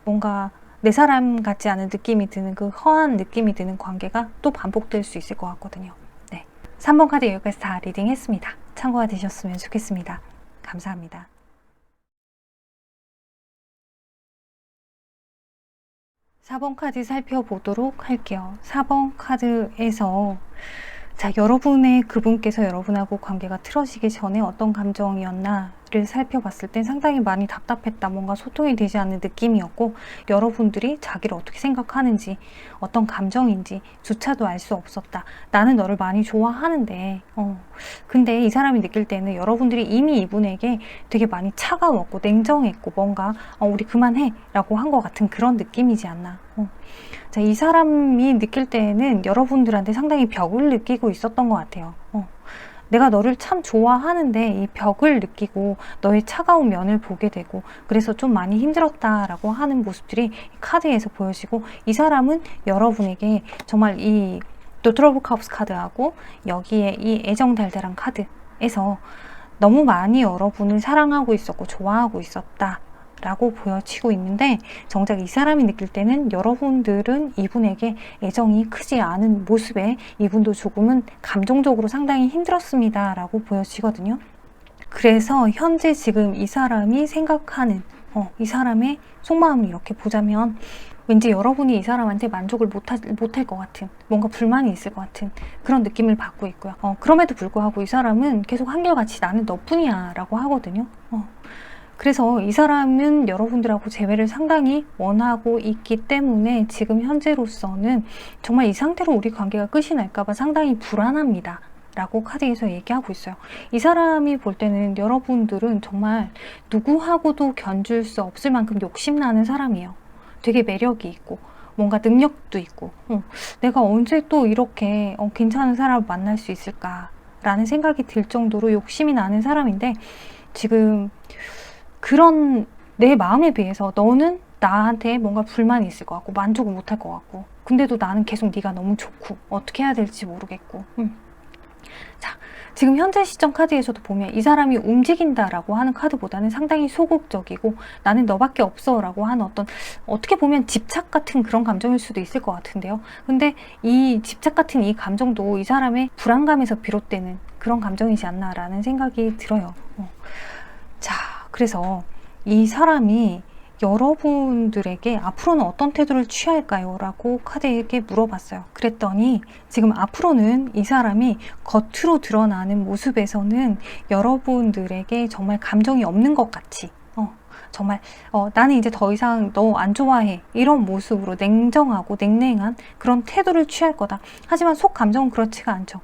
뭔가 내 사람 같지 않은 느낌이 드는, 그 허한 느낌이 드는 관계가 또 반복될 수 있을 것 같거든요. 네. 3번 카드 여기까지 다 리딩했습니다. 참고가 되셨으면 좋겠습니다. 감사합니다. 4번 카드 살펴보도록 할게요. 4번 카드에서 자, 여러분의 그분께서 여러분하고 관계가 틀어지기 전에 어떤 감정이었나를 살펴봤을 땐 상당히 많이 답답했다. 뭔가 소통이 되지 않는 느낌이었고, 여러분들이 자기를 어떻게 생각하는지, 어떤 감정인지 조차도 알 수 없었다. 나는 너를 많이 좋아하는데 근데 이 사람이 느낄 때는 여러분들이 이미 이분에게 되게 많이 차가웠고 냉정했고 뭔가 우리 그만해 라고 한 것 같은 그런 느낌이지 않나. 자, 이 사람이 느낄 때에는 여러분들한테 상당히 벽을 느끼고 있었던 것 같아요. 내가 너를 참 좋아하는데 이 벽을 느끼고 너의 차가운 면을 보게 되고 그래서 좀 많이 힘들었다라고 하는 모습들이 카드에서 보여지고, 이 사람은 여러분에게 정말 이 또 트러블 카프스 카드하고 여기에 이 애정달달한 카드에서 너무 많이 여러분을 사랑하고 있었고 좋아하고 있었다 라고 보여지고 있는데, 정작 이 사람이 느낄 때는 여러분들은 이분에게 애정이 크지 않은 모습에 이분도 조금은 감정적으로 상당히 힘들었습니다 라고 보여지거든요. 그래서 현재 지금 이 사람이 생각하는 이 사람의 속마음을 이렇게 보자면 왠지 여러분이 이 사람한테 만족을 못할 것 같은, 뭔가 불만이 있을 것 같은 그런 느낌을 받고 있고요. 그럼에도 불구하고 이 사람은 계속 한결같이 나는 너뿐이야 라고 하거든요. 그래서 이 사람은 여러분들하고 재회를 상당히 원하고 있기 때문에 지금 현재로서는 정말 이 상태로 우리 관계가 끝이 날까봐 상당히 불안합니다 라고 카드에서 얘기하고 있어요. 이 사람이 볼 때는 여러분들은 정말 누구하고도 견줄 수 없을 만큼 욕심나는 사람이에요. 되게 매력이 있고 뭔가 능력도 있고 내가 언제 또 이렇게 괜찮은 사람을 만날 수 있을까 라는 생각이 들 정도로 욕심이 나는 사람인데, 지금 그런 내 마음에 비해서 너는 나한테 뭔가 불만이 있을 것 같고 만족을 못할 것 같고, 근데도 나는 계속 네가 너무 좋고 어떻게 해야 될지 모르겠고. 자, 지금 현재 시점 카드에서도 보면 이 사람이 움직인다라고 하는 카드보다는 상당히 소극적이고 나는 너밖에 없어 라고 하는 어떻게 보면 집착 같은 그런 감정일 수도 있을 것 같은데요. 근데 이 집착 같은 이 감정도 이 사람의 불안감에서 비롯되는 그런 감정이지 않나 라는 생각이 들어요. 자, 그래서 이 사람이 여러분들에게 앞으로는 어떤 태도를 취할까요? 라고 카드에게 물어봤어요. 그랬더니 지금 앞으로는 이 사람이 겉으로 드러나는 모습에서는 여러분들에게 정말 감정이 없는 것 같이 정말 나는 이제 더 이상 너 안 좋아해, 이런 모습으로 냉정하고 냉랭한 그런 태도를 취할 거다. 하지만 속 감정은 그렇지가 않죠.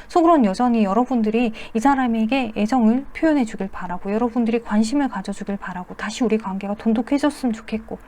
속으로는 여전히 여러분들이 이 사람에게 애정을 표현해 주길 바라고, 여러분들이 관심을 가져주길 바라고, 다시 우리 관계가 돈독해졌으면 좋겠고,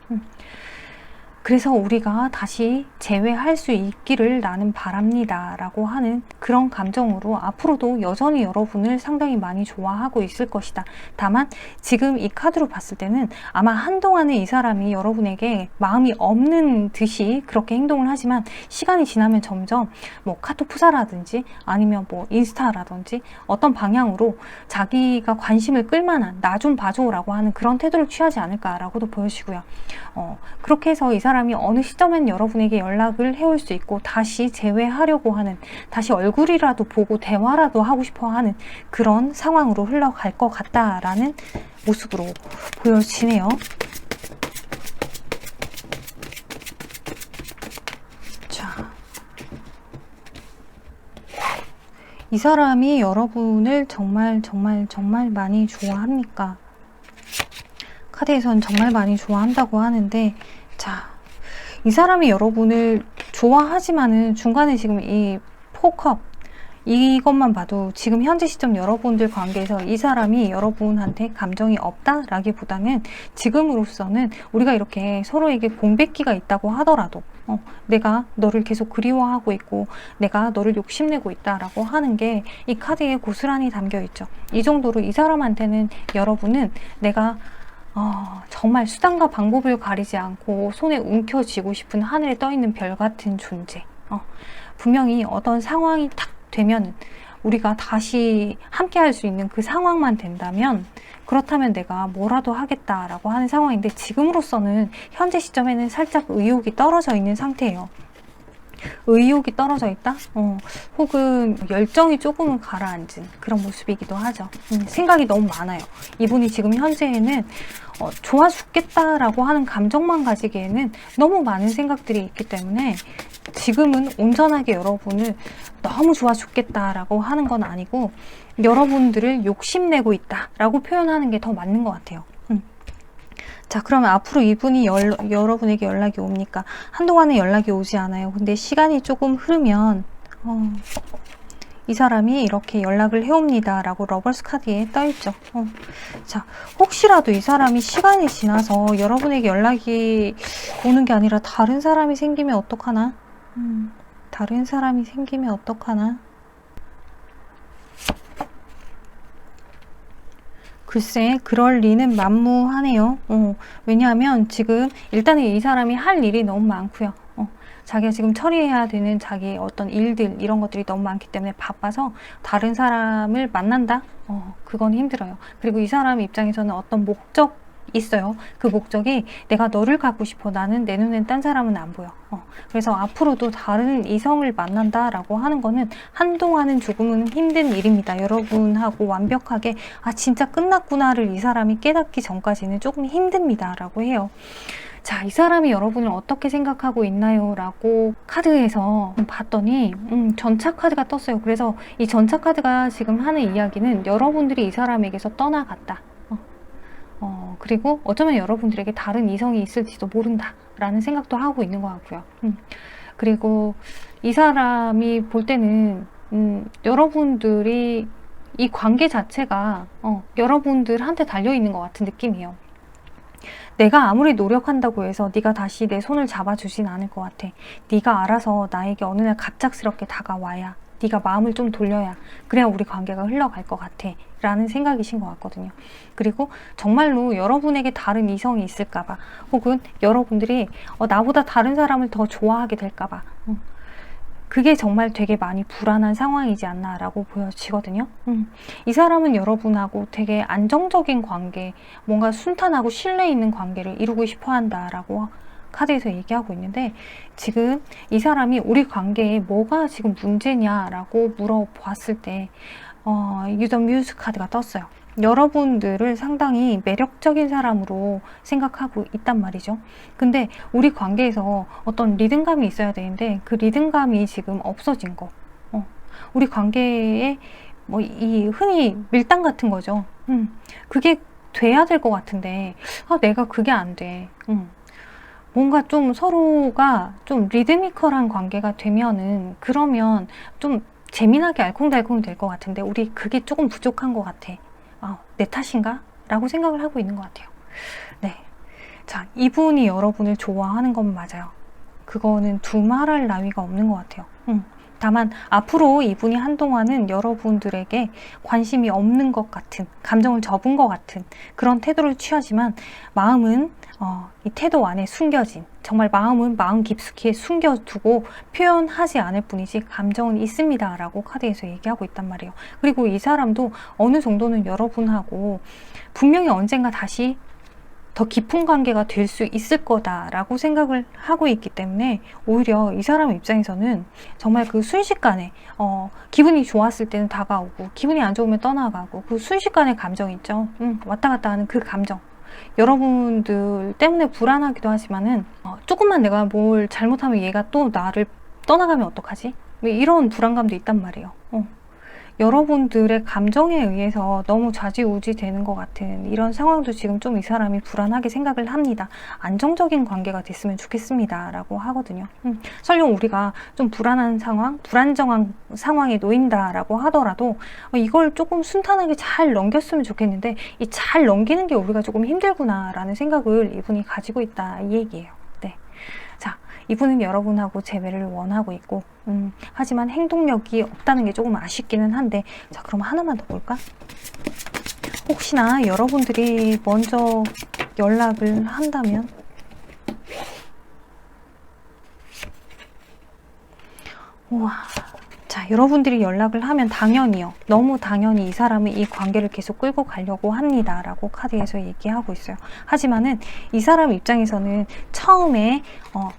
그래서 우리가 다시 재회할 수 있기를 나는 바랍니다 라고 하는 그런 감정으로 앞으로도 여전히 여러분을 상당히 많이 좋아하고 있을 것이다. 다만 지금 이 카드로 봤을 때는 아마 한동안은 이 사람이 여러분에게 마음이 없는 듯이 그렇게 행동을 하지만, 시간이 지나면 점점 뭐 카톡 푸사라든지 아니면 뭐 인스타라든지 어떤 방향으로 자기가 관심을 끌만한 나 좀 봐줘라고 하는 그런 태도를 취하지 않을까라고도 보여지고요. 그렇게 해서 이 사람이 어느 시점엔 여러분에게 연락을 해올 수 있고 다시 재회하려고 하는, 다시 얼굴이라도 보고 대화라도 하고 싶어 하는 그런 상황으로 흘러갈 것 같다라는 모습으로 보여지네요. 자, 이 사람이 여러분을 정말 많이 좋아합니까? 카드에선 정말 많이 좋아한다고 하는데, 자, 이 사람이 여러분을 좋아하지만은 중간에 지금 이 포컵, 이것만 봐도 지금 현재 시점 여러분들 관계에서 이 사람이 여러분한테 감정이 없다라기보다는 지금으로서는 우리가 이렇게 서로에게 공백기가 있다고 하더라도 내가 너를 계속 그리워하고 있고 내가 너를 욕심내고 있다라고 하는 게 이 카드에 고스란히 담겨 있죠. 이 정도로 이 사람한테는 여러분은 내가 정말 수단과 방법을 가리지 않고 손에 움켜쥐고 싶은 하늘에 떠있는 별 같은 존재. 분명히 어떤 상황이 탁 되면 우리가 다시 함께 할 수 있는 그 상황만 된다면, 그렇다면 내가 뭐라도 하겠다라고 하는 상황인데, 지금으로서는 현재 시점에는 살짝 의욕이 떨어져 있는 상태예요. 의욕이 떨어져 있다? 혹은 열정이 조금은 가라앉은 그런 모습이기도 하죠. 생각이 너무 많아요. 이분이 지금 현재에는 좋아 죽겠다라고 하는 감정만 가지기에는 너무 많은 생각들이 있기 때문에 지금은 온전하게 여러분을 너무 좋아 죽겠다라고 하는 건 아니고 여러분들을 욕심내고 있다라고 표현하는 게 더 맞는 것 같아요. 자, 그러면 앞으로 이분이 여러분에게 연락이 옵니까? 한동안은 연락이 오지 않아요. 근데 시간이 조금 흐르면 이 사람이 이렇게 연락을 해옵니다 라고 러버스 카드에 떠있죠. 자, 혹시라도 이 사람이 시간이 지나서 여러분에게 연락이 오는 게 아니라 다른 사람이 생기면 어떡하나? 다른 사람이 생기면 어떡하나? 글쎄, 그럴 리는 만무하네요. 왜냐하면 지금 일단은 이 사람이 할 일이 너무 많고요. 자기가 지금 처리해야 되는 자기의 어떤 일들, 이런 것들이 너무 많기 때문에 바빠서 다른 사람을 만난다? 그건 힘들어요. 그리고 이 사람 입장에서는 어떤 목적 있어요. 그 목적이 내가 너를 갖고 싶어. 나는 내 눈엔 딴 사람은 안 보여. 그래서 앞으로도 다른 이성을 만난다라고 하는 거는 한동안은 조금은 힘든 일입니다. 여러분하고 완벽하게 진짜 끝났구나를 이 사람이 깨닫기 전까지는 조금 힘듭니다 라고 해요. 자, 이 사람이 여러분을 어떻게 생각하고 있나요? 라고 카드에서 봤더니 전차 카드가 떴어요. 그래서 이 전차 카드가 지금 하는 이야기는 여러분들이 이 사람에게서 떠나갔다. 그리고 어쩌면 여러분들에게 다른 이성이 있을지도 모른다 라는 생각도 하고 있는 것 같고요. 그리고 이 사람이 볼 때는 여러분들이 이 관계 자체가 여러분들한테 달려있는 것 같은 느낌이에요. 내가 아무리 노력한다고 해서 네가 다시 내 손을 잡아주진 않을 것 같아. 네가 알아서 나에게 어느 날 갑작스럽게 다가와야, 네가 마음을 좀 돌려야, 그래야 우리 관계가 흘러갈 것 같아 라는 생각이신 것 같거든요. 그리고 정말로 여러분에게 다른 이성이 있을까봐, 혹은 여러분들이 나보다 다른 사람을 더 좋아하게 될까봐, 그게 정말 되게 많이 불안한 상황이지 않나 라고 보여지거든요. 이 사람은 여러분하고 되게 안정적인 관계, 뭔가 순탄하고 신뢰 있는 관계를 이루고 싶어 한다 라고 카드에서 얘기하고 있는데, 지금 이 사람이 우리 관계에 뭐가 지금 문제냐라고 물어봤을 때 유더 뮤즈 카드가 떴어요. 여러분들을 상당히 매력적인 사람으로 생각하고 있단 말이죠. 근데 우리 관계에서 어떤 리듬감이 있어야 되는데 그 리듬감이 지금 없어진 거. 우리 관계에 뭐 이 흔히 밀당 같은 거죠. 그게 돼야 될 것 같은데 내가 그게 안 돼. 뭔가 좀 서로가 좀 리드미컬한 관계가 되면은 그러면 좀 재미나게 알콩달콩 될 것 같은데 우리 그게 조금 부족한 것 같아. 내 탓인가? 라고 생각을 하고 있는 것 같아요. 네. 자, 이분이 여러분을 좋아하는 건 맞아요. 그거는 두말할 나위가 없는 것 같아요. 다만 앞으로 이분이 한동안은 여러분들에게 관심이 없는 것 같은, 감정을 접은 것 같은 그런 태도를 취하지만 마음은 이 태도 안에 숨겨진, 정말 마음은 마음 깊숙이 숨겨두고 표현하지 않을 뿐이지 감정은 있습니다 라고 카드에서 얘기하고 있단 말이에요. 그리고 이 사람도 어느 정도는 여러분하고 분명히 언젠가 다시 더 깊은 관계가 될 수 있을 거다라고 생각을 하고 있기 때문에 오히려 이 사람 입장에서는 정말 그 순식간에 기분이 좋았을 때는 다가오고 기분이 안 좋으면 떠나가고 그 순식간의 감정 있죠. 왔다 갔다 하는 그 감정. 여러분들 때문에 불안하기도 하지만은 조금만 내가 뭘 잘못하면 얘가 또 나를 떠나가면 어떡하지? 이런 불안감도 있단 말이에요. 여러분들의 감정에 의해서 너무 좌지우지 되는 것 같은 이런 상황도 지금 좀 이 사람이 불안하게 생각을 합니다. 안정적인 관계가 됐으면 좋겠습니다 라고 하거든요. 설령 우리가 좀 불안한 상황, 불안정한 상황에 놓인다라고 하더라도 이걸 조금 순탄하게 잘 넘겼으면 좋겠는데 이 잘 넘기는 게 우리가 조금 힘들구나 라는 생각을 이분이 가지고 있다 이 얘기예요. 네. 자, 이분은 여러분하고 재회를 원하고 있고 하지만 행동력이 없다는 게 조금 아쉽기는 한데 자, 그럼 하나만 더 볼까? 혹시나 여러분들이 먼저 연락을 한다면 우와, 자, 여러분들이 연락을 하면 당연히요. 너무 당연히 이 사람은 이 관계를 계속 끌고 가려고 합니다. 라고 카드에서 얘기하고 있어요. 하지만은 이 사람 입장에서는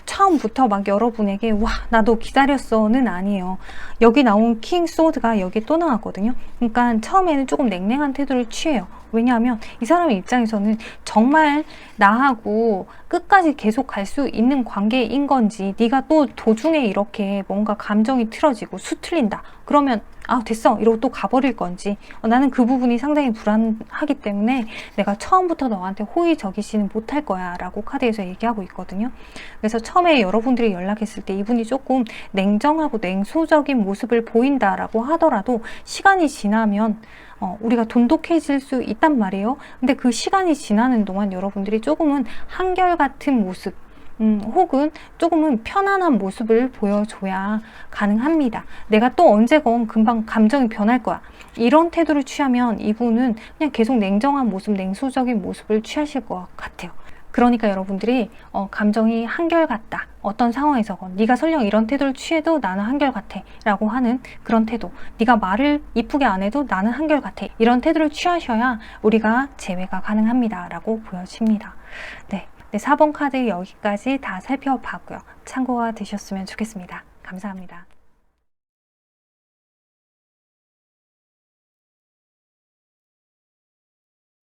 처음부터 막 여러분에게 와, 나도 기다렸어는 아니에요. 여기 나온 킹 소드가 여기 또 나왔거든요. 그러니까 처음에는 조금 냉랭한 태도를 취해요. 왜냐하면 이 사람의 입장에서는 정말 나하고 끝까지 계속 갈 수 있는 관계인 건지 네가 또 도중에 이렇게 뭔가 감정이 틀어지고 수틀린다. 그러면 됐어 이러고 또 가버릴 건지 나는 그 부분이 상당히 불안하기 때문에 내가 처음부터 너한테 호의적이지는 못할 거야 라고 카드에서 얘기하고 있거든요. 그래서 처음에 여러분들이 연락했을 때 이분이 조금 냉정하고 냉소적인 모습을 보인다라고 하더라도 시간이 지나면 우리가 돈독해질 수 있단 말이에요. 근데 그 시간이 지나는 동안 여러분들이 조금은 한결같은 모습 혹은 조금은 편안한 모습을 보여줘야 가능합니다. 내가 또 언제건 금방 감정이 변할 거야. 이런 태도를 취하면 이분은 그냥 계속 냉정한 모습, 냉소적인 모습을 취하실 것 같아요. 그러니까 여러분들이 감정이 한결같다. 어떤 상황에서건 네가 설령 이런 태도를 취해도 나는 한결같아 라고 하는 그런 태도, 네가 말을 이쁘게 안 해도 나는 한결같아 이런 태도를 취하셔야 우리가 재회가 가능합니다 라고 보여집니다. 네, 4번 카드 여기까지 다 살펴봤고요. 참고가 되셨으면 좋겠습니다. 감사합니다.